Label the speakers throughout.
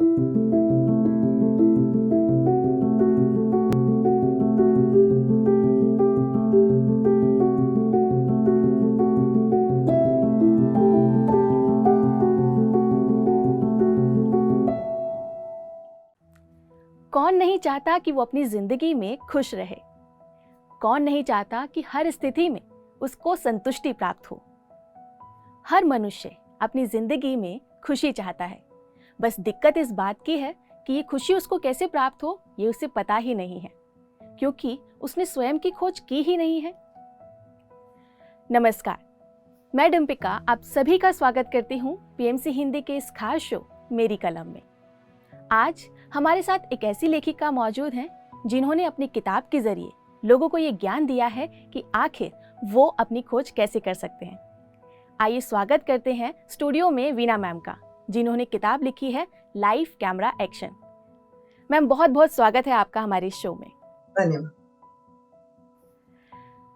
Speaker 1: कौन नहीं चाहता कि वो अपनी जिंदगी में खुश रहे। कौन नहीं चाहता कि हर स्थिति में उसको संतुष्टि प्राप्त हो। हर मनुष्य अपनी जिंदगी में खुशी चाहता है। बस दिक्कत इस बात की है कि ये खुशी उसको कैसे प्राप्त हो ये उसे पता ही नहीं है, क्योंकि उसने स्वयं की खोज की ही नहीं है। नमस्कार, मैं डिम्पिका आप सभी का स्वागत करती हूँ पीएमसी हिंदी के इस खास शो मेरी कलम में। आज हमारे साथ एक ऐसी लेखिका मौजूद हैं जिन्होंने अपनी किताब के जरिए लोगों को ये ज्ञान दिया है कि आखिर वो अपनी खोज कैसे कर सकते हैं। आइए स्वागत करते हैं स्टूडियो में वीना मैम का, जिन्होंने किताब लिखी है लाइफ कैमरा एक्शन। मैम, बहुत बहुत स्वागत है आपका हमारे इस शो में।
Speaker 2: धन्यवाद।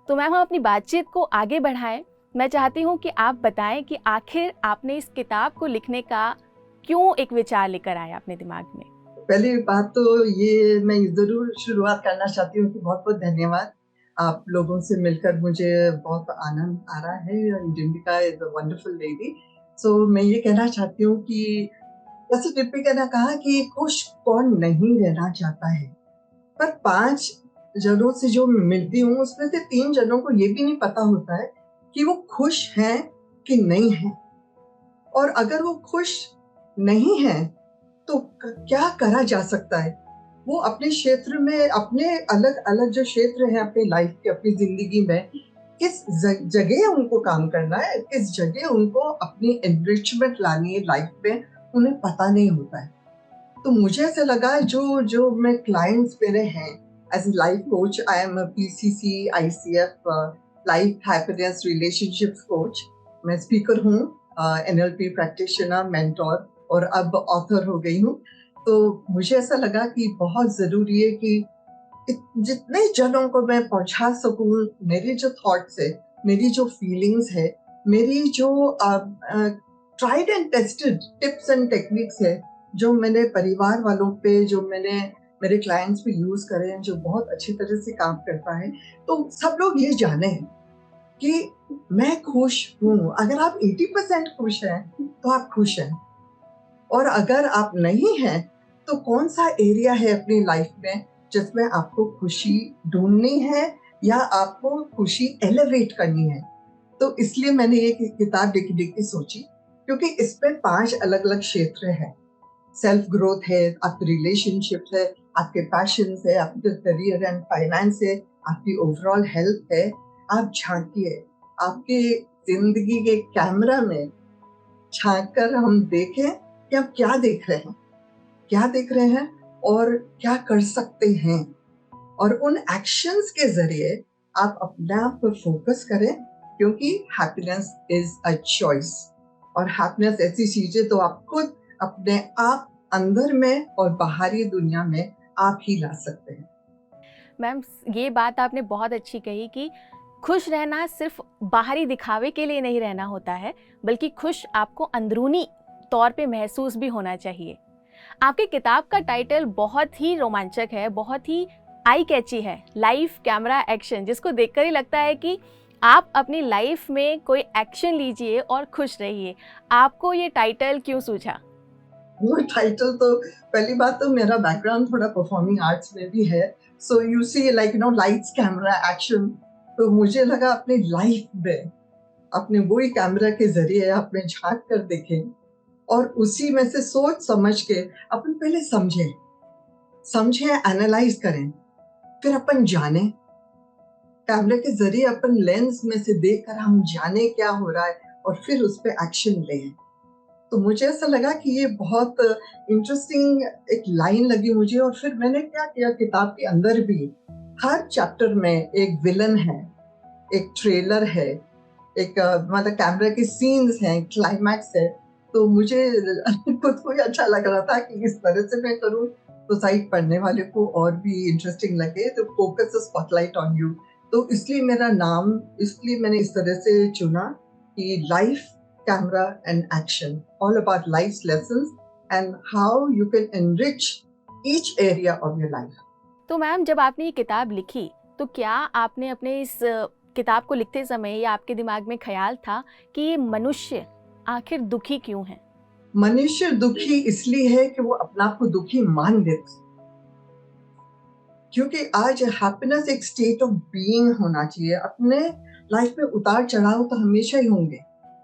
Speaker 1: तो मैम, हम अपनी बातचीत को आगे बढ़ाएं। मैं चाहती हूँ कि आप बताएं कि आखिर आपने इस किताब को लिखने का क्यों एक विचार लेकर आया अपने दिमाग में। पहली
Speaker 2: बात तो ये मैं जरूर शुरुआत करना चाहती हूँ कि बहुत बहुत धन्यवाद। आप लोगों से मिलकर मुझे बहुत आनंद आ रहा है। डिम्पिका इज अ वंडरफुल लेडी। सो मैं ये कहना चाहती हूँ कि जैसे डिम्पिका ने कहा कि खुश कौन नहीं रहना चाहता है, पर 5 जनों से जो मिलती हूँ उसमें से 3 जनों को ये भी नहीं पता होता है कि वो खुश हैं कि नहीं है। और अगर वो खुश नहीं है तो क्या करा जा सकता है। वो अपने क्षेत्र में, अपने अलग अलग जो क्षेत्र है अपनी लाइफ के, अपनी जिंदगी में किस जगह उनको काम करना है, किस जगह उनको अपनी एनरिचमेंट लानी है लाइफ में, उन्हें पता नहीं होता है। तो मुझे ऐसा लगा जो जो मैं क्लाइंट्स मेरे हैं as a life coach, I am PCC ICF life happiness relationships coach. मैं स्पीकर हूँ, एनएलपी प्रैक्टिशनर, मेंटोर और अब ऑथर हो गई हूँ। तो मुझे ऐसा लगा कि बहुत जरूरी है कि जितने जनों को मैं पहुंचा सकूं मेरे जो थॉट्स है, मेरी जो फीलिंग्स है, मेरी जो tried and tested tips and techniques है, जो मैंने परिवार वालों पे, जो मैंने मेरे क्लाइंट्स पे यूज करे हैं, जो बहुत अच्छी तरह से काम करता है, तो सब लोग ये जाने कि मैं खुश हूँ। अगर आप 80% खुश हैं तो आप खुश हैं, और अगर आप नहीं हैं तो कौन सा एरिया है अपनी लाइफ में जिसमें आपको खुशी ढूंढनी है या आपको खुशी एलिवेट करनी है। तो इसलिए मैंने ये किताब लिख के सोची, क्योंकि इसमें 5 अलग अलग क्षेत्र हैं। सेल्फ ग्रोथ है, आपके रिलेशनशिप है, आपके पैशन है, आपके करियर एंड फाइनेंस है, आपकी ओवरऑल हेल्थ है। आप झांकिए, आपके जिंदगी के कैमरा में झांक कर हम देखें कि आप क्या देख रहे हैं, क्या देख रहे हैं और क्या कर सकते हैं। और उन एक्शंस के जरिए आप अपने आप पर फोकस करें, क्योंकि हैप्पीनेस इज अ चॉइस। और हैप्पीनेस ऐसी चीज है तो आप खुद अपने आप अंदर में और बाहरी दुनिया में आप ही ला सकते हैं।
Speaker 1: मैम, ये बात आपने बहुत अच्छी कही कि खुश रहना सिर्फ बाहरी दिखावे के लिए नहीं रहना होता है, बल्कि खुश आपको अंदरूनी तौर पे महसूस भी होना चाहिए। आपकी किताब का टाइटल बहुत ही रोमांचक है, बहुत ही आई कैची है, लाइफ कैमरा एक्शन, जिसको देखकर ही लगता है कि आप अपनी लाइफ में कोई एक्शन लीजिए और खुश रहिए। आपको ये टाइटल क्यों सूझा?
Speaker 2: वो टाइटल तो, पहली बात तो मेरा बैकग्राउंड थोड़ा परफॉर्मिंग आर्ट्स में भी है। So you see like lights camera action, तो मुझे लगा अपनी लाइफ में अपने वही कैमरा के जरिए अपने झांक कर देखें और उसी में से सोच समझ के अपन पहले समझे एनालाइज करें, फिर अपन जाने। कैमरे के जरिए अपन लेंस में से देखकर हम जाने क्या हो रहा है और फिर उस पर एक्शन लें। तो मुझे ऐसा लगा कि ये बहुत इंटरेस्टिंग एक लाइन लगी मुझे। और फिर मैंने क्या किया, किताब के अंदर भी हर चैप्टर में एक विलन है, एक ट्रेलर है, एक मतलब कैमरा के सीन्स हैं, क्लाइमैक्स है। तो मुझे खुद को ही अच्छा लग रहा था कि इस तरह से मैं करूं तो शायद पढ़ने वाले को और भी इंटरेस्टिंग लगे। तो फोकस स्पॉटलाइट ऑन यू, तो इसलिए मेरा नाम, इसलिए मैंने इस तरह से चुना कि life camera and action, all about life lessons and how you can enrich each area of your life.
Speaker 1: तो मैम, जब आपने ये किताब लिखी तो क्या आपने अपने इस किताब को लिखते समय या आपके दिमाग में ख्याल था कि ये मनुष्य आखिर दुखी क्यों है?
Speaker 2: मनुष्य दुखी इसलिए है कि वो अपने आप को दुखी मान लेते, क्योंकि आज हैप्पीनेस एक स्टेट ऑफ बीइंग होना चाहिए। अपने लाइफ में उतार चढ़ाव तो हमेशा ही होंगे।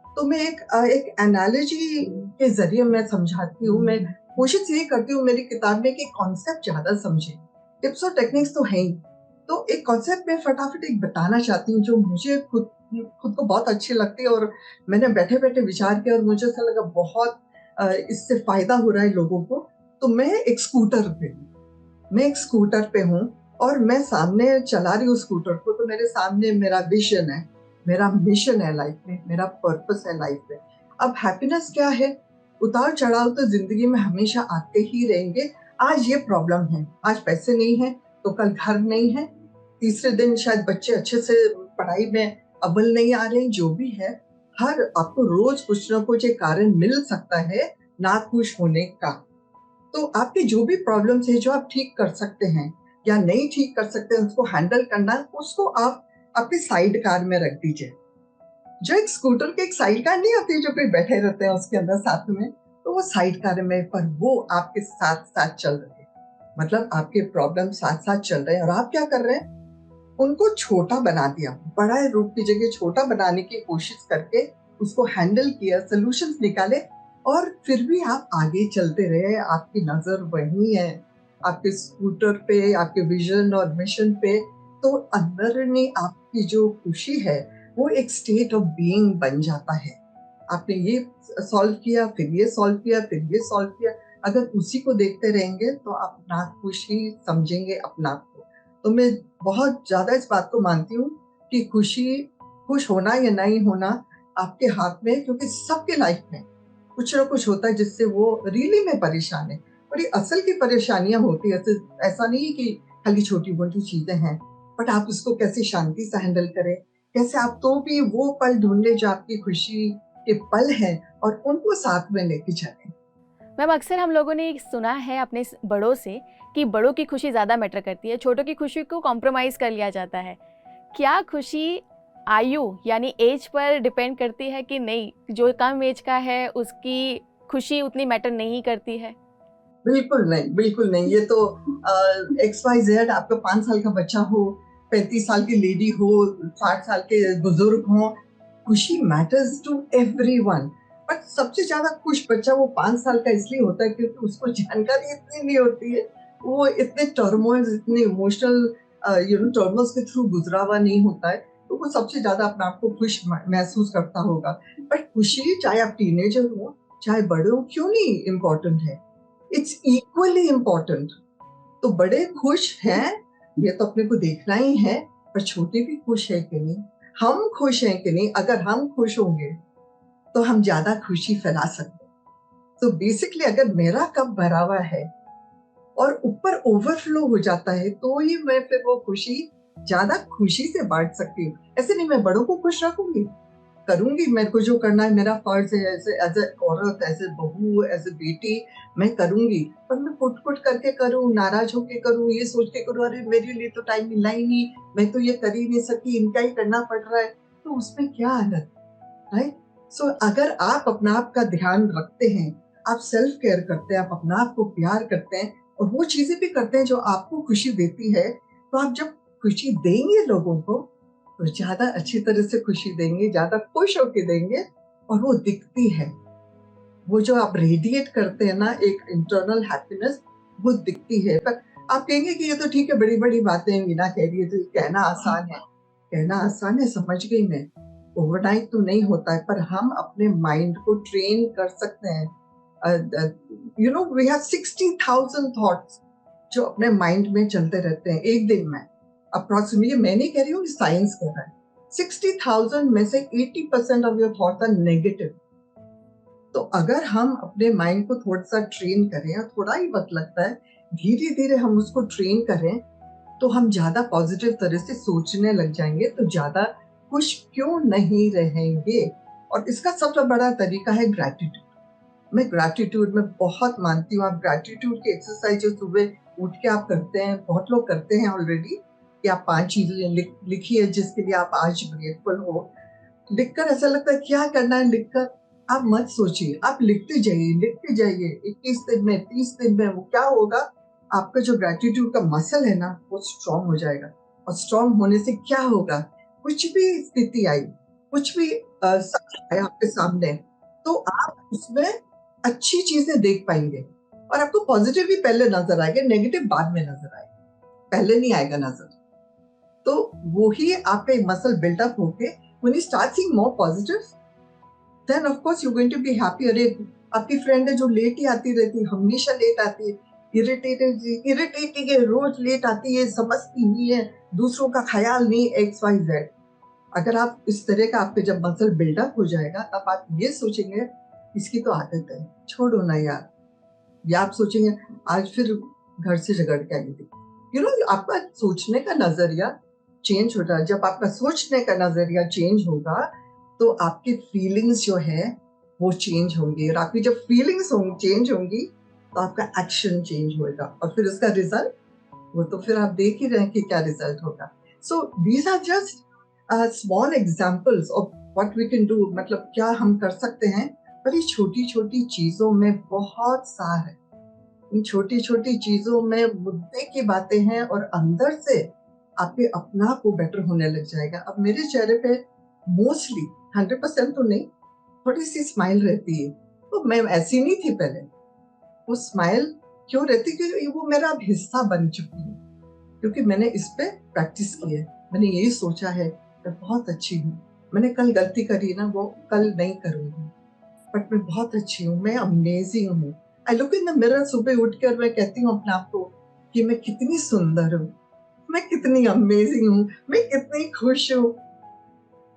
Speaker 2: तो मैं एक एनालॉजी के जरिए मैं समझाती हूँ, मैं कोशिश ये करती हूँ मेरी किताब में कि कॉन्सेप्ट ज्यादा समझे। टिप्स और टेक्निक्स तो है ही, तो एक कॉन्सेप्ट में फटाफट एक बताना चाहती हूँ जो मुझे खुद को बहुत अच्छी लगती है, और मैंने बैठे बैठे विचार किया और मुझे ऐसा लगा बहुत इससे फायदा हो रहा है लोगों को। तो मैं एक स्कूटर पे हूँ और मैं सामने चला रही हूँ स्कूटर को, तो मेरे सामने मेरा विजन है, मेरा मिशन है लाइफ में, मेरा पर्पस है लाइफ में। अब हैप्पीनेस क्या है? उतार चढ़ाव तो जिंदगी में हमेशा आते ही रहेंगे। आज ये प्रॉब्लम है, आज पैसे नहीं है तो कल घर नहीं है, तीसरे दिन शायद बच्चे अच्छे से पढ़ाई में अव्वल नहीं आ रहे, जो भी है। हर आपको रोज कुछ ना कुछ एक कारण मिल सकता है ना खुश होने का। तो आपके जो भी प्रॉब्लम्स है जो आप ठीक कर सकते हैं या नहीं ठीक कर सकते हैं, उसको हैंडल करना, उसको आप अपनी साइड कार में रख दीजिए। जो एक स्कूटर के एक साइड कार नहीं होती जो कोई बैठे रहते हैं उसके अंदर साथ में, तो वो साइड कार में, पर वो आपके साथ साथ चल रहे हैं। मतलब आपके प्रॉब्लम साथ साथ चल रहे हैं और आप क्या कर रहे हैं? उनको छोटा बना दिया, बड़ा रूप की जगह छोटा बनाने की कोशिश करके उसको हैंडल किया, सॉल्यूशंस निकाले, और फिर भी आप आगे चलते रहे। आपकी नजर वही है, आपके स्कूटर पे, आपके विजन और मिशन पे। तो अंदर ने आपकी जो खुशी है वो एक स्टेट ऑफ बीइंग बन जाता है। आपने ये सॉल्व किया, फिर ये सॉल्व किया, फिर ये सॉल्व किया। अगर उसी को देखते रहेंगे तो आप ना खुशी समझेंगे अपना आप को। तो मैं बहुत ज्यादा इस बात को मानती हूँ कि खुश होना या नहीं होना आपके हाथ में है, क्योंकि सबके लाइफ में कुछ ना कुछ होता है जिससे वो रियली में परेशान है। और ये असल की परेशानियां होती है, ऐसा नहीं कि खाली छोटी मोटी चीजें हैं, बट आप उसको कैसे शांति से हैंडल करें, कैसे आप तो भी वो पल ढूंढे जो आपकी खुशी के पल हैं और उनको साथ में लेके चलें।
Speaker 1: मैम, अक्सर हम लोगों ने सुना है अपने बड़ों से कि बड़ों की खुशी ज़्यादा मैटर करती है, छोटों की खुशी को कॉम्प्रोमाइज़ कर लिया जाता है। क्या खुशी आयु यानी एज पर डिपेंड करती है कि नहीं, जो कम एज का है उसकी खुशी उतनी मैटर नहीं करती है?
Speaker 2: बिल्कुल नहीं, बिल्कुल नहीं। ये तो XYZ, आपका 5 साल का बच्चा हो, 35 साल की लेडी हो, 60 साल के बुजुर्ग हो, खुशी मैटर्स टू एवरीवन। बट सबसे ज्यादा खुश बच्चा वो 5 साल का इसलिए होता है क्योंकि उसको जानकारी इतनी नहीं होती है, वो इतने टर्मोइल्स, इतने इमोशनल टर्मोइल्स के थ्रू गुजरा हुआ नहीं होता है, तो वो सबसे ज्यादा अपने आप को खुश महसूस करता होगा। बट खुशी चाहे आप टीनेजर हो चाहे बड़े हो, क्यों नहीं इम्पोर्टेंट है, इट्स इक्वली इम्पोर्टेंट। तो बड़े खुश हैं ये तो अपने को देखना ही है, पर छोटे भी खुश है कि नहीं, हम खुश हैं कि नहीं। अगर हम खुश होंगे तो हम ज्यादा खुशी फैला सकते हैं। तो बेसिकली अगर मेरा कप भरा हुआ है और ऊपर ओवरफ्लो हो जाता है, तो ही मैं फिर वो खुशी ज्यादा खुशी से बांट सकती हूँ। ऐसे नहीं मैं बड़ों को खुश रखूंगी, करूंगी, मेरे को जो करना है मेरा फर्ज है, एज ए औरत, एज ए बहू, एज ए बेटी मैं करूंगी। पर मैं कुट करके करूँ, नाराज होके करूँ, ये सोच के करूँ अरे मेरे लिए तो टाइम मिला ही नहीं, मैं तो ये कर ही नहीं सकती, इनका ही करना पड़ रहा है, तो उसमें क्या आनंद, राइट? सो अगर आप अपना आप का ध्यान रखते हैं, आप सेल्फ केयर करते हैं, आप अपना आप को प्यार करते हैं और वो चीजें भी करते हैं जो आपको खुशी देती है, तो आप जब खुशी देंगे लोगों को तो ज्यादा अच्छी तरह से खुशी देंगे, ज्यादा खुश होके देंगे, और वो दिखती है। वो जो आप रेडिएट करते हैं ना, एक इंटरनल हैप्पीनेस, वो दिखती है। पर आप कहेंगे कि ये तो ठीक है, बड़ी बड़ी बातें मीना कह रही है, तो कहना आसान है। कहना आसान है, समझ गई मैं, ओवरनाइट तो नहीं होता है, पर हम अपने माइंड को ट्रेन कर सकते हैं। वी हैव 60,000 थॉट्स जो अपने माइंड में चलते रहते हैं एक दिन में, अप्रोक्सीमेटली। मैं नहीं कह रही हूँ, साइंस कह रहा है 60,000 में से 80% of your thoughts are negative. तो अगर हम अपने माइंड को थोड़ा सा ट्रेन करें, और थोड़ा ही वक्त लगता है, धीरे धीरे हम उसको ट्रेन करें, तो हम ज्यादा पॉजिटिव तरह से सोचने लग जाएंगे, तो ज्यादा खुश क्यों नहीं रहेंगे। और इसका सबसे बड़ा तरीका है ग्रैटिट्यूड। मैं ग्रैटिट्यूड में बहुत मानती हूँ। आप ग्रैटिट्यूड की एक्सरसाइज जो सुबह उठ के आप करते हैं, बहुत लोग करते हैं ऑलरेडी, कि आप 5 चीजें लिखिए जिसके लिए आप आज ग्रेटफुल हो। लिखकर ऐसा लगता है क्या करना है, लिखकर आप मत सोचिए, आप लिखते जाइए 21 दिन में, 30 दिन में वो क्या होगा, आपका जो ग्रैटिट्यूड का मसल है ना वो स्ट्रांग हो जाएगा। और स्ट्रांग होने से क्या होगा, कुछ भी स्थिति आई, कुछ भी सच आया आपके सामने, तो आप उसमें अच्छी चीजें देख पाएंगे और आपको पॉजिटिव भी पहले नजर आएगा, नेगेटिव बाद में नजर आएगा, पहले नहीं आएगा नजर। तो वो ही आपका एक मसल बिल्डअप होके when you start seeing more positives, then of course you're going to be happy. अरे आपकी फ्रेंड है जो लेट ही आती रहती, हमेशा लेट आती है, इरिटेटिंग है, रोज लेट आती है, समझती नहीं है, दूसरों का ख्याल नहीं, XYZ। अगर आप इस तरह का आपके जब मसल बिल्डअप हो जाएगा तब आप ये सोचेंगे इसकी तो आदत है, छोड़ो ना यार। या आप सोचेंगे आज फिर घर से झगड़ के आई थी। आपका सोचने का नजरिया चेंज होता है। जब आपका सोचने का नजरिया चेंज होगा तो आपकी फीलिंग्स जो है वो चेंज होंगी, और आपकी जब फीलिंग्स चेंज होंगी तो आपका एक्शन चेंज होगा, और फिर उसका रिजल्ट वो तो फिर आप देख ही रहे हैं कि क्या रिजल्ट होगा। So these are just small examples of what we can do, मतलब क्या हम कर सकते हैं, पर ये छोटी छोटी चीजों में बहुत सार है। इन छोटी छोटी चीजों में मुद्दे की बातें हैं और अंदर से आपके अपना आप को बेटर होने लग जाएगा। अब मेरे चेहरे पे मोस्टली 100% तो नहीं, थोड़ी सी स्माइल रहती है। तो मैं ऐसी नहीं थी पहले, वो स्माइल क्यों रहती, क्योंकि वो मेरा अब हिस्सा बन चुकी है, क्योंकि मैंने इस पे प्रैक्टिस की है। मैंने यही सोचा है मैं बहुत अच्छी हूँ, मैंने कल गलती करी ना वो कल नहीं करूँगी, बट मैं बहुत अच्छी हूँ, मैं अमेजिंग हूँ। I look in the mirror, सुबह उठकर मैं कहती हूँ अपने आप को कि मैं कितनी सुंदर हूँ, मैं कितनी अमेजिंग हूँ, मैं कितनी खुश हूँ।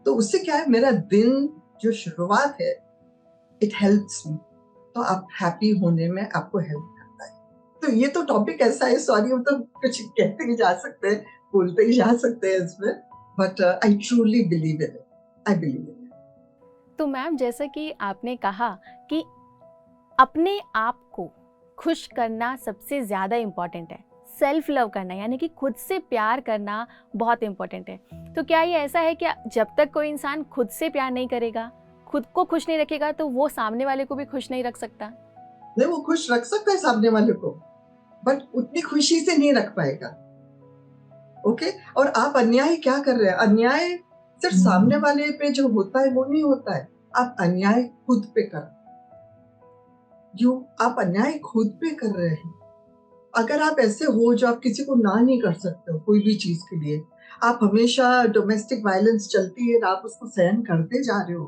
Speaker 2: तो उससे क्या है, मेरा दिन जो शुरुआत है इट हेल्प्स मी, तो आप हैप्पी होने में आपको हेल्प करता है। तो ये तो टॉपिक ऐसा है, सॉरी हम तो कुछ कहते ही जा सकते हैं, बोलते ही जा सकते हैं इसमें, but I truly believe in it, I believe in it.
Speaker 1: तो मैम जैसा कि आपने कहा कि अपने आप को खुश करना सबसे ज़्यादा इम्पॉर्टेंट है, सेल्फ लव करना यानी कि खुद से प्यार करना बहुत इम्पॉर्टेंट है। तो क्या ये ऐसा है कि जब तक कोई इंसान खुद से प्यार नहीं करेगा, खुद को खुश नहीं रखेगा, तो वो सामने वाले को भी खुश नहीं रख सकता?
Speaker 2: नहीं, वो खुश रख सकता है सामने वाले को, बट उतनी खुशी से नहीं रख पाएगा। ओके, और आप अन्याय क्या कर रहे हैं, अन्याय सिर्फ सामने वाले पे जो होता है वो नहीं होता है, आप अन्याय खुद पे कर, आप अन्याय खुद पे कर रहे हैं। अगर आप ऐसे हो जो आप किसी को ना नहीं कर सकते हो कोई भी चीज के लिए, आप हमेशा डोमेस्टिक वायलेंस चलती है, आप उसको सहन करते जा रहे हो,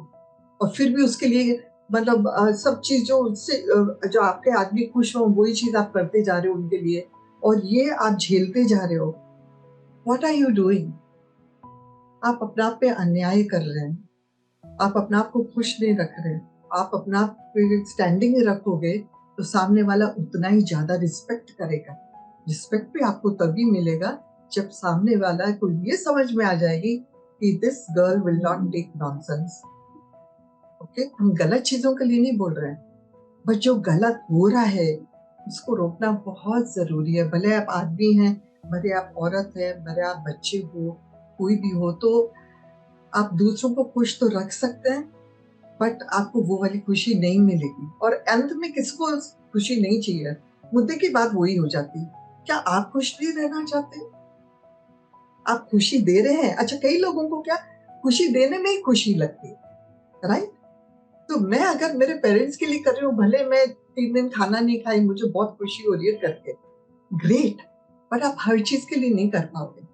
Speaker 2: और फिर भी उसके लिए मतलब सब चीज जो उससे जो आपके आदमी खुश हो वही चीज आप करते जा रहे हो उनके लिए, और ये आप झेलते जा रहे हो। What are you doing? आप अपने आप पे अन्याय कर रहे हैं, आप अपने आप को खुश नहीं रख रहे हैं। आप अपना स्टैंडिंग रखोगे तो सामने वाला उतना ही ज्यादा रिस्पेक्ट करेगा। रिस्पेक्ट भी आपको तभी मिलेगा जब सामने वाला को ये समझ में आ जाएगी कि this girl will not take nonsense. Okay, हम गलत चीजों के लिए नहीं बोल रहे हैं, बट जो गलत हो रहा है उसको रोकना बहुत जरूरी है। भले आप आदमी हैं, भले आप औरत है, भले आप बच्चे हो, कोई भी हो, तो आप दूसरों को खुश तो रख सकते हैं, बट आपको वो वाली खुशी नहीं मिलेगी। और अंत में किसको खुशी नहीं चाहिए, मुद्दे की बात वही हो जाती है। क्या आप खुश नहीं रहना चाहते? आप खुशी दे रहे हैं, अच्छा कई लोगों को क्या खुशी देने में ही खुशी लगती है, राइट? तो मैं अगर मेरे पेरेंट्स के लिए कर रही हूँ, भले मैं 3 दिन खाना नहीं खाई, मुझे बहुत खुशी हो रही है करके, ग्रेट, बट आप हर चीज के लिए नहीं कर पाओगे।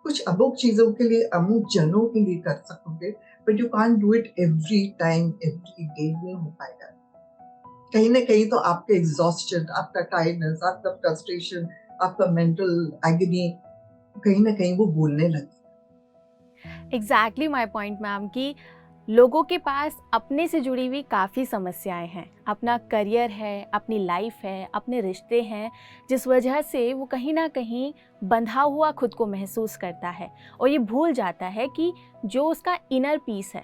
Speaker 2: कुछ अमुक चीजों के लिए, अमुक जनों के लिए कर सकोगे, but you can't do it every time every day, नहीं हो पाएगा। कहीं ना कहीं तो आपका एग्जॉस्शन, आपका टायर्डनेस, आपका फ्रस्ट्रेशन, आपका मेंटल एगनी कहीं ना कहीं वो बोलने लगे।
Speaker 1: एग्जैक्टली माई पॉइंट मैम कि लोगों के पास अपने से जुड़ी हुई काफ़ी समस्याएं हैं, अपना करियर है, अपनी लाइफ है, अपने रिश्ते हैं, जिस वजह से वो कहीं ना कहीं बंधा हुआ खुद को महसूस करता है और ये भूल जाता है कि जो उसका इनर पीस है,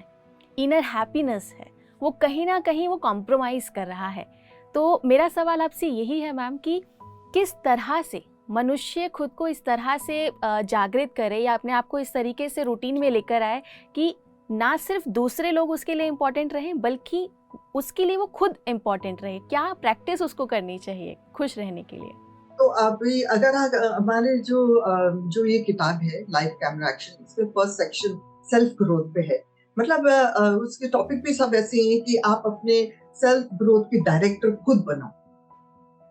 Speaker 1: इनर हैप्पीनेस है, वो कहीं ना कहीं वो कॉम्प्रोमाइज़ कर रहा है। तो मेरा सवाल आपसे यही है मैम कि किस तरह से मनुष्य खुद को इस तरह से जागृत करे या अपने आप को इस तरीके से रूटीन में लेकर आए कि ना सिर्फ दूसरे लोग उसके लिए इम्पोर्टेंट रहें बल्कि उसके लिए वो खुद इम्पोर्टेंट रहे। क्या प्रैक्टिस उसको करनी चाहिए खुश रहने के लिए?
Speaker 2: तो अभी अगर हमारे जो ये किताब है लाइफ कैमरा एक्शन, इसमें फर्स्ट सेक्शन सेल्फ ग्रोथ पे है। मतलब उसके टॉपिक भी सब ऐसे हैं कि आप अपने सेल्फ ग्रोथ के डायरेक्टर खुद बनो।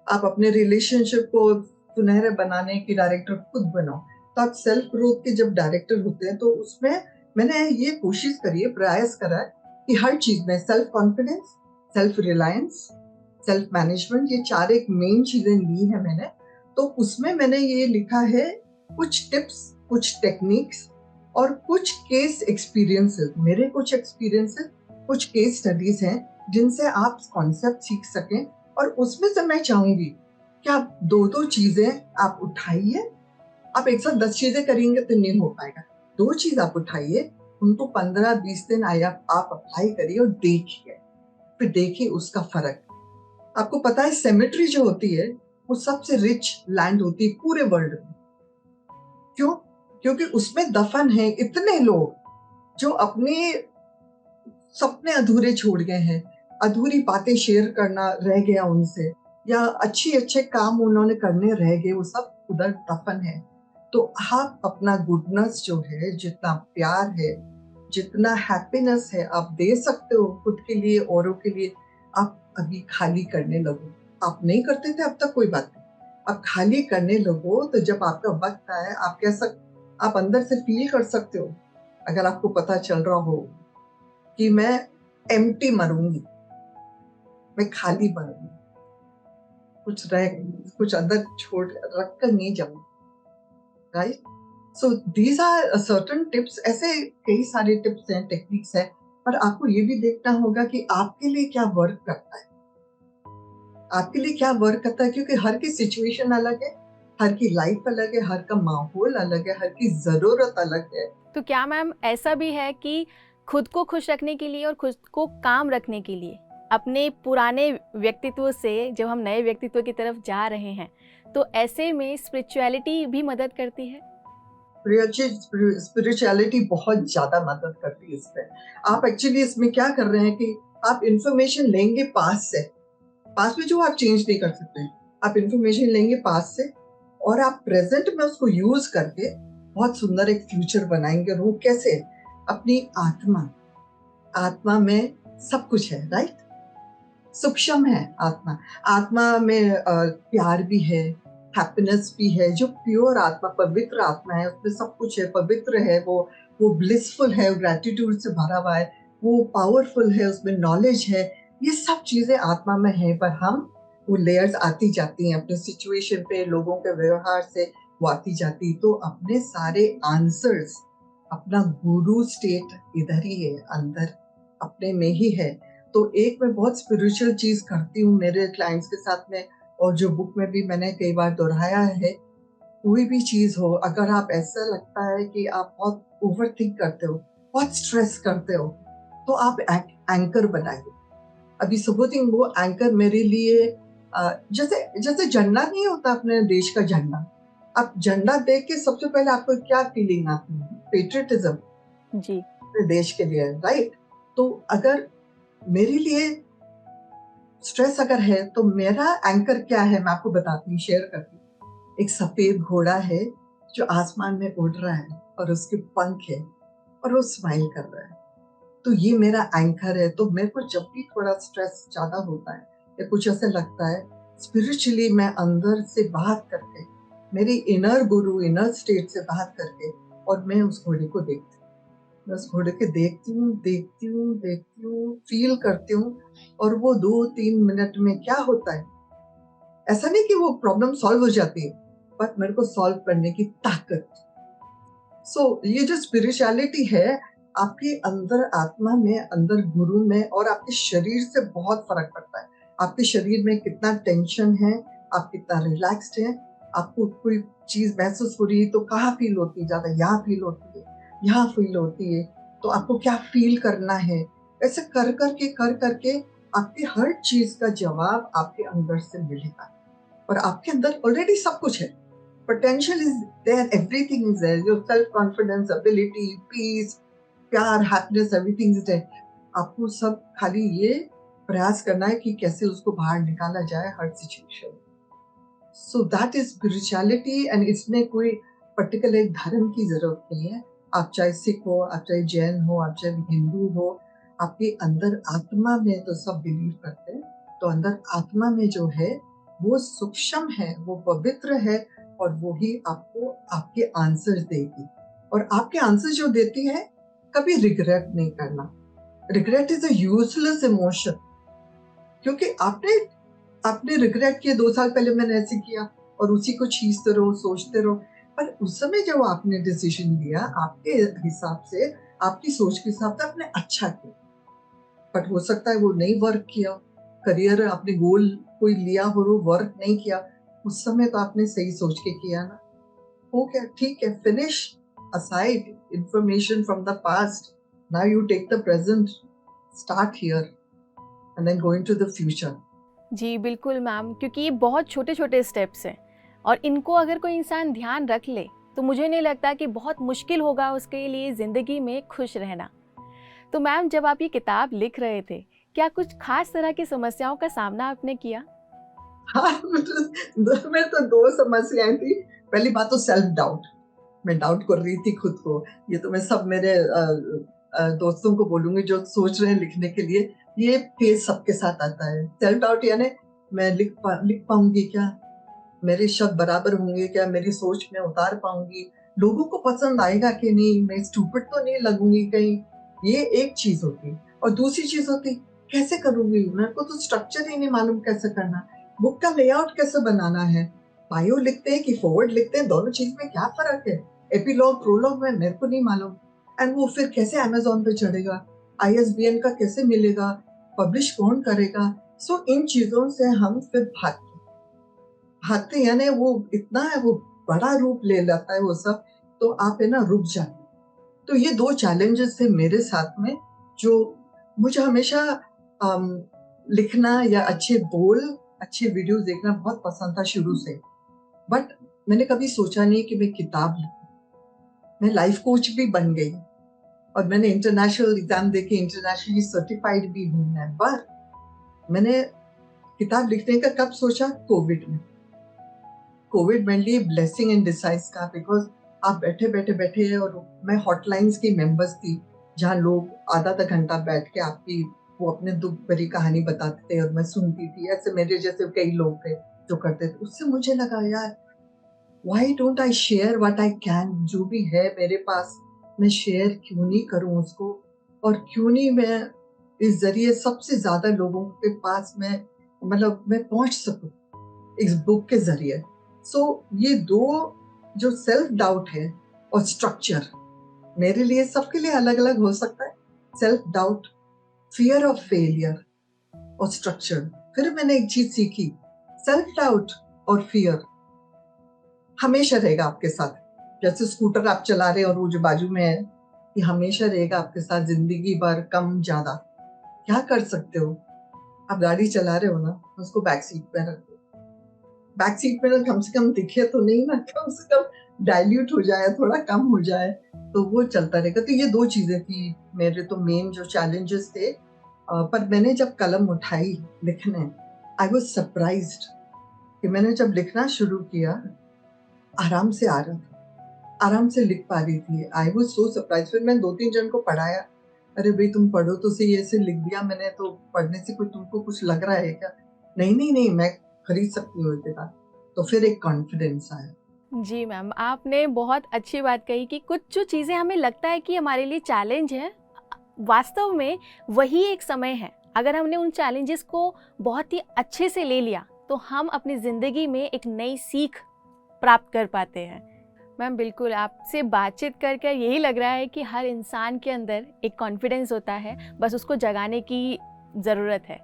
Speaker 2: आप अपने रिलेशनशिप को सुनहरे बनाने की डायरेक्टर खुद बनो। तो आप सेल्फ ग्रोथ के जब डायरेक्टर होते हैं तो उसमें मैंने ये कोशिश करी है, प्रयास करा है कि हर चीज में self confidence, self reliance, self management, ये 4 एक मेन चीजें ली है मैंने। तो उसमें मैंने ये लिखा है कुछ टिप्स, कुछ टेक्निक्स और कुछ केस एक्सपीरियंसेस। मेरे कुछ एक्सपीरियंसेस, कुछ केस स्टडीज हैं जिनसे आप कॉन्सेप्ट सीख सकें। और उसमें से मैं चाहूंगी कि आप 2-2 चीजें आप उठाइए। आप एक साथ 10 चीजें करेंगे तो नहीं हो पाएगा। 2 चीज आप उठाइए, उनको 15-20 दिन आप अप्लाई करिए और देखिए, फिर देखिए उसका फर्क। आपको पता है सेमेट्री जो होती है वो सबसे रिच लैंड होती है पूरे वर्ल्ड में। क्यों? क्योंकि उसमें दफन है इतने लोग जो अपने सपने अधूरे छोड़ गए हैं, अधूरी बातें शेयर करना रह गया उनसे, या अच्छे काम उन्होंने करने रह गए, वो सब उधर दफन है। तो आप अपना गुडनेस जो है, जितना प्यार है, जितना हैप्पीनेस है आप दे सकते हो खुद के लिए, औरों के लिए, आप अभी खाली करने लगो। आप नहीं करते थे अब तक, कोई बात नहीं, आप खाली करने लगो। तो जब आपका वक्त आए, आप अंदर से फील कर सकते हो, अगर आपको पता चल रहा हो कि मैं एम्प्टी मरूंगी, मैं खाली मरूंगी, कुछ अंदर छोड़ रख कर नहीं जाऊंगी, right? So these are certain tips. ऐसे कई सारे टिप्स हैं, टेक्निक्स हैं, पर आपको ये भी देखना होगा कि आपके लिए क्या वर्क करता है, आपके लिए क्या वर्क करता है, क्योंकि हर की सिचुएशन अलग है, हर की लाइफ अलग है, हर का माहौल अलग है, हर की जरूरत अलग है।
Speaker 1: तो क्या मैम ऐसा भी है कि खुद को खुश रखने के लिए और खुद को काम रखने के लिए अपने पुराने व्यक्तित्व से जब हम नए व्यक्तित्व की तरफ जा रहे हैं तो ऐसे में स्पिरिचुअलिटी भी मदद करती है?
Speaker 2: स्पिरिचुअलिटी बहुत ज्यादा मदद करती है इसमें। आप एक्चुअली इसमें क्या कर रहे हैं कि आप इंफॉर्मेशन लेंगे पास्ट में जो आप चेंज नहीं कर सकते हैं, आप इंफॉर्मेशन लेंगे पास्ट से और आप प्रेजेंट में उसको यूज करके बहुत सुंदर एक फ्यूचर बनाएंगे। और वो कैसे? अपनी आत्मा में सब कुछ है, राइट? सूक्ष्म है आत्मा। आत्मा में प्यार भी है, हैप्पीनेस भी है। जो प्योर आत्मा, पवित्र आत्मा है, उसमें सब कुछ है, पवित्र है, वो ब्लिसफुल है, ग्रेटिट्यूड से भरा हुआ है, वो पावरफुल है, उसमें नॉलेज है। ये सब चीजें आत्मा में है, पर हम वो लेयर्स आती जाती हैं अपने सिचुएशन पे, लोगों के व्यवहार से वो आती जाती। तो अपने सारे आंसर्स, अपना गुरु स्टेट इधर ही है, अंदर अपने में ही है। तो एक मैं बहुत स्पिरिचुअल चीज करती हूँ मेरे क्लाइंट्स के साथ में, और जो बुक में भी मैंने कई बार दोहराया है, कोई भी चीज हो, अगर आप ऐसा लगता है कि आप बहुत ओवर थिंक करते हो, बहुत स्ट्रेस करते हो, तो आप एंकर बनाइए। अभी सपोजिंग वो एंकर मेरे लिए जैसे जैसे झंडा नहीं होता अपने देश का झंडा, आप झंडा देख के सबसे पहले आपको क्या फीलिंग आती है? पेट्रियटिज्म,
Speaker 1: जी।
Speaker 2: अपने देश के लिए, राइट? तो अगर मेरे लिए स्ट्रेस अगर है तो मेरा एंकर क्या है, मैं आपको बताती हूँ, शेयर करती हूँ। एक सफेद घोड़ा है जो आसमान में उड़ रहा है और उसके पंख है और वो स्माइल कर रहा है। तो ये मेरा एंकर है। तो मेरे को जब भी थोड़ा स्ट्रेस ज्यादा होता है या कुछ ऐसा लगता है, स्पिरिचुअली मैं अंदर से बात करके, मेरी इनर गुरु, इनर स्टेट से बात करके, और मैं उस घोड़े को देखती हूँ, बस घोड़े के देखती हूँ, फील करती हूँ, और वो 2-3 मिनट में क्या होता है, ऐसा नहीं कि वो प्रॉब्लम सॉल्व हो जाती है, बट मेरे को सॉल्व करने की ताकत। ये जो स्पिरिचुअलिटी है, आपके अंदर आत्मा में, अंदर गुरु में, और आपके शरीर से बहुत फर्क पड़ता है। आपके शरीर में कितना टेंशन है, आप कितना रिलैक्स्ड है, आपको कोई चीज महसूस हो रही है तो कहाँ फील होती है ज्यादा, यहाँ फील होती है, यहाँ फील होती है, तो आपको क्या फील करना है, ऐसे कर करके आपकी हर चीज का जवाब आपके अंदर से मिलेगा, और आपके अंदर ऑलरेडी सब कुछ है। Potential is there, everything is there, your self confidence, ability, peace, प्यार, हैप्पीनेस, एवरीथिंग इज देयर। आपको सब खाली ये प्रयास करना है कि कैसे उसको बाहर निकाला जाए हर सिचुएशन में। So that is spirituality, and इसमें कोई पर्टिकुलर धर्म की जरूरत नहीं है। आप चाहे सिख हो, आप चाहे जैन हो, आप चाहे हिंदू हो, आपके अंदर आत्मा में तो सब बिलीव करते हैं, तो अंदर आत्मा में जो है वो सूक्ष्म है, वो पवित्र है, और वो ही आपको आपके आंसर देगी। और आपके आंसर जो देती है, कभी रिग्रेट नहीं करना। Regret is a useless emotion, क्योंकि आपने रिग्रेट किया 2 साल पहले मैंने ऐसे किया, और उसी को खींचते रहो, सोचते रहो। पर उस समय जब आपने डिसीजन लिया, आपके हिसाब से, आपकी सोच के हिसाब से आपने अच्छा किया, बट हो सकता है वो नहीं वर्क किया। करियर, आपने गोल कोई लिया हो, वो वर्क नहीं किया, उस समय तो आपने सही सोच के किया ना, हो गया, ठीक है, finish aside information from the past, now you take the present, start here and then go into the future.
Speaker 1: जी बिल्कुल मैम, क्योंकि ये बहुत छोटे छोटे स्टेप्स हैं और इनको अगर कोई इंसान ध्यान रख ले तो मुझे नहीं लगता कि बहुत मुश्किल होगा उसके लिए ज़िंदगी में खुश रहना। तो मैम, जब आप ये किताब लिख रहे थे, क्या कुछ खास तरह की समस्याओं का सामना आपने किया?
Speaker 2: हाँ, मेरे तो 2 समस्याएं थी। पहली बात तो सेल्फ डाउट, मैं डाउट कर रही थी खुद को। ये तो मैं सब मेरे दोस्तों को बोलूंगी जो सोच रहे हैं लिखने के लिए, ये फेज सबके साथ आता है। सेल्फ डाउट यानी मैं लिख पाऊंगी क्या, मेरे शब्द बराबर होंगे क्या, मेरी सोच में उतार पाऊंगी, लोगों को पसंद आएगा कि नहीं, मैं स्टूपिड तो नहीं लगूंगी कहीं। ये एक चीज होती, और दूसरी चीज होती, कैसे करूंगी, मेरे को तो स्ट्रक्चर ही नहीं मालूम कैसे करना, बुक का लेआउट कैसे बनाना है, बायो लिखते हैं कि फॉरवर्ड लिखते हैं, दोनों चीज में क्या फर्क है, एपिलॉग प्रोलॉग में मेरे को नहीं मालूम, एंड वो फिर कैसे अमेजोन पे चढ़ेगा, आईएसबीएन का कैसे मिलेगा, पब्लिश कौन करेगा। सो इन चीजों से हम फिर भागते यानी वो इतना है, वो बड़ा रूप ले लेता है वो सब, तो आप है ना रुक जाते। तो ये 2 चैलेंजेस थे मेरे साथ में, जो मुझे हमेशा लिखना या अच्छे बोल, अच्छे वीडियोस देखना बहुत पसंद था शुरू से, बट मैंने कभी सोचा नहीं कि मैं किताब लिखूं। मैं लाइफ कोच भी बन गई, और मैंने इंटरनेशनल एग्जाम देके इंटरनेशनली सर्टिफाइड भी हूँ मैं, पर मैंने किताब लिखने का कब सोचा, कोविड मेरे लिए ब्लेसिंग इन डिसाइज का, बिकॉज आप बैठे, और मैं हॉटलाइंस की मेंबर्स थी, जहाँ लोग आधा घंटा बैठ के आपकी वो अपने दुख भरी कहानी बताते थे, और मैं सुनती थी। ऐसे मेरे जैसे कई लोग थे जो करते थे। उससे मुझे लगा, यार why don't I share what I can, जो भी है मेरे पास मैं शेयर क्यों नहीं करूं उसको, और क्यों नहीं मैं इस जरिए सबसे ज्यादा लोगों के पास मैं पहुंच सकूं इस बुक के जरिए। सो ये 2 जो सेल्फ डाउट है और स्ट्रक्चर, मेरे लिए सबके लिए अलग अलग हो सकता है। Self doubt, fear of failure और स्ट्रक्चर। फिर मैंने एक चीज सीखी, सेल्फ डाउट और फियर हमेशा रहेगा आपके साथ। जैसे स्कूटर आप चला रहे और वो जो बाजू में है, ये हमेशा रहेगा आपके साथ जिंदगी भर, कम ज्यादा। क्या कर सकते हो, आप गाड़ी चला रहे हो ना, उसको बैक सीट पे रख दो। बैक सीट पे कम से कम दिखे तो नहीं ना, कम से कम डाइल्यूट हो जाए, थोड़ा कम हो जाए, तो वो चलता रहेगा। तो ये 2 चीजें थी मेरे तो मेन जो चैलेंजेस थे। पर मैंने जब कलम उठाई लिखने, आई वाज सरप्राइज्ड कि मैंने जब लिखना शुरू किया, आराम से आ रहा था, आराम से लिख पा रही थी। I was so surprised. फिर मैंने 2-3 जन को पढ़ाया, अरे भाई तुम पढ़ो तो सही, ऐसे लिख दिया मैंने, तो पढ़ने से कोई तुमको कुछ लग रहा है क्या? नहीं, मैं खरीद सकती हूँ ये किताब। तो फिर एक कॉन्फिडेंस आया।
Speaker 1: जी मैम, आपने बहुत अच्छी बात कही कि कुछ जो चीज़ें हमें लगता है कि हमारे लिए चैलेंज है, वास्तव में वही एक समय है। अगर हमने उन चैलेंजेस को बहुत ही अच्छे से ले लिया तो हम अपनी ज़िंदगी में एक नई सीख प्राप्त कर पाते हैं। मैम बिल्कुल, आपसे बातचीत कर कर यही लग रहा है कि हर इंसान के अंदर एक कॉन्फिडेंस होता है, बस उसको जगाने की ज़रूरत है।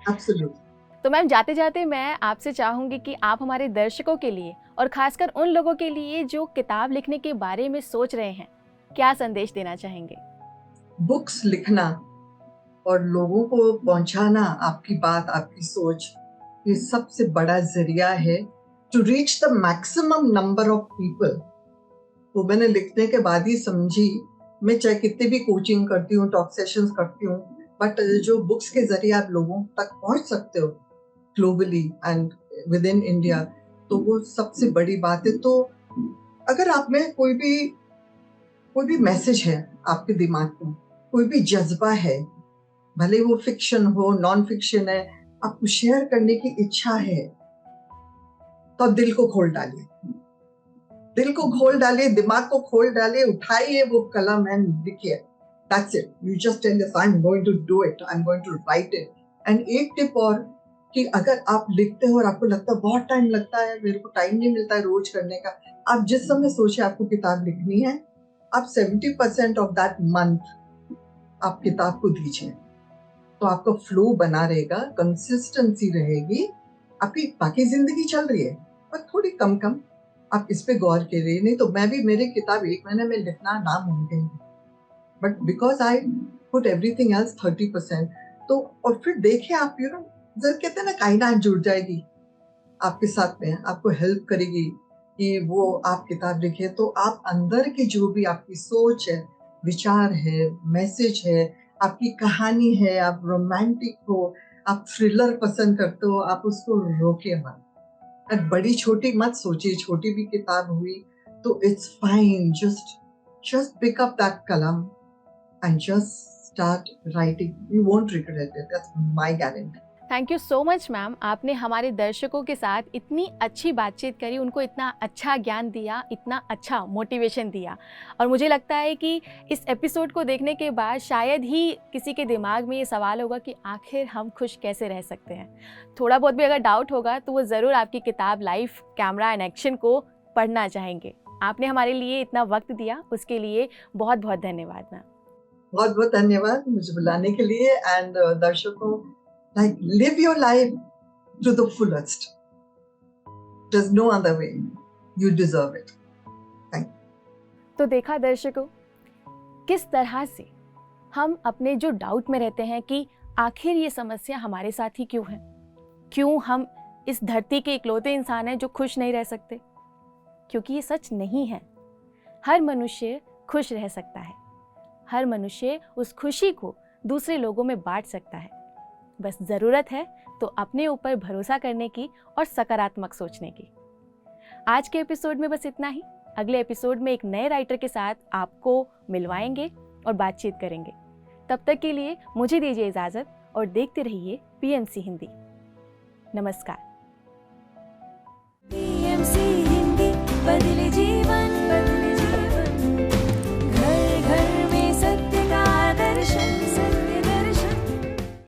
Speaker 2: एब्सोल्युटली।
Speaker 1: तो मैम, जाते जाते मैं आपसे चाहूँगी कि आप हमारे दर्शकों के लिए और ख़ासकर उन लोगों के लिए जो किताब लिखने के बारे में सोच रहे हैं, क्या संदेश देना चाहेंगे?
Speaker 2: बुक्स लिखना और लोगों को पहुंचाना आपकी बात, आपकी सोच, ये सबसे बड़ा जरिया है to reach the maximum number of people. वो मैंने लिखने के बाद ही समझी। मैं चाहे कितनी भी कोचिंग करती हूँ, टॉक सेशंस करती हूँ, बट जो बुक्स के जरिए आप लोगों तक पहुंच सकते हो globally and with in India, तो वो सबसे बड़ी बात है। तो अगर आप में कोई भी मैसेज है आपके दिमाग में, कोई भी जज्बा है, भले वो फिक्शन हो, नॉन फिक्शन है, आपको शेयर करने की इच्छा है, तो आप दिल को खोल डालिए, दिल को खोल डालिए, दिमाग को खोल डालिए, उठाइए वो कलम एंड लिखिए। That's it. You just tell this, I am going to do it, I am going to write it. And एक टिप और, कि अगर आप लिखते हो और आपको लगता है बहुत टाइम लगता है, मेरे को टाइम नहीं मिलता है रोज करने का, आप जिस समय सोचे आपको किताब लिखनी है, आप 70% ऑफ दैट मंथ आप किताब को दीजिए, तो आपका फ्लो बना रहेगा, कंसिस्टेंसी रहेगी, आपकी बाकी जिंदगी चल रही है पर थोड़ी कम कम आप इस पे गौर करिए। नहीं तो मैं भी, मेरी किताब 1 महीने में लिखना नामुमकिन है, but because I put everything else 30%। तो और फिर देखिए आप, यू नो, जब कहते हैं ना, कायनात जुड़ जाएगी आपके साथ में, आपको हेल्प करेगी कि वो आप किताब लिखे, तो आप अंदर की जो भी आपकी सोच है, विचार है, मैसेज है, आपकी कहानी है, आप रोमांटिक हो, आप थ्रिलर पसंद करते हो, आप उसको रोके मत। और बड़ी छोटी मत सोचिए, छोटी भी किताब हुई तो it's fine, just pick up that कलम and just start writing, you won't regret it, that's my guarantee.
Speaker 1: Thank you so much ma'am, आपने हमारे दर्शकों के साथ इतनी अच्छी बातचीत करी, उनको इतना अच्छा ज्ञान दिया, इतना अच्छा मोटिवेशन दिया। और मुझे लगता है कि इस एपिसोड को देखने के बाद शायद ही किसी के दिमाग में ये सवाल होगा कि आखिर हम खुश कैसे रह सकते हैं। थोड़ा बहुत भी अगर डाउट होगा तो वो ज़रूर आपकी किताब लाइफ, कैमरा एंड एक्शन को पढ़ना चाहेंगे। आपने हमारे लिए इतना वक्त दिया, उसके लिए बहुत बहुत धन्यवाद मैम।
Speaker 2: बहुत बहुत धन्यवाद मुझे बुलाने के लिए। एंड दर्शकों, like, live your life to the fullest. There's no other way. You deserve it. Thank you.
Speaker 1: तो देखा दर्शकों, किस तरह से हम अपने जो डाउट में रहते हैं कि आखिर ये समस्या हमारे साथ ही क्यों है, क्यों हम इस धरती के इकलौते इंसान हैं जो खुश नहीं रह सकते, क्योंकि ये सच नहीं है। हर मनुष्य खुश रह सकता है, हर मनुष्य उस खुशी को दूसरे लोगों में बांट सकता है। बस ज़रूरत है तो अपने ऊपर भरोसा करने की और सकारात्मक सोचने की। आज के एपिसोड में बस इतना ही। अगले एपिसोड में एक नए राइटर के साथ आपको मिलवाएंगे और बातचीत करेंगे। तब तक के लिए मुझे दीजिए इजाज़त और देखते रहिए PMC हिंदी। नमस्कार।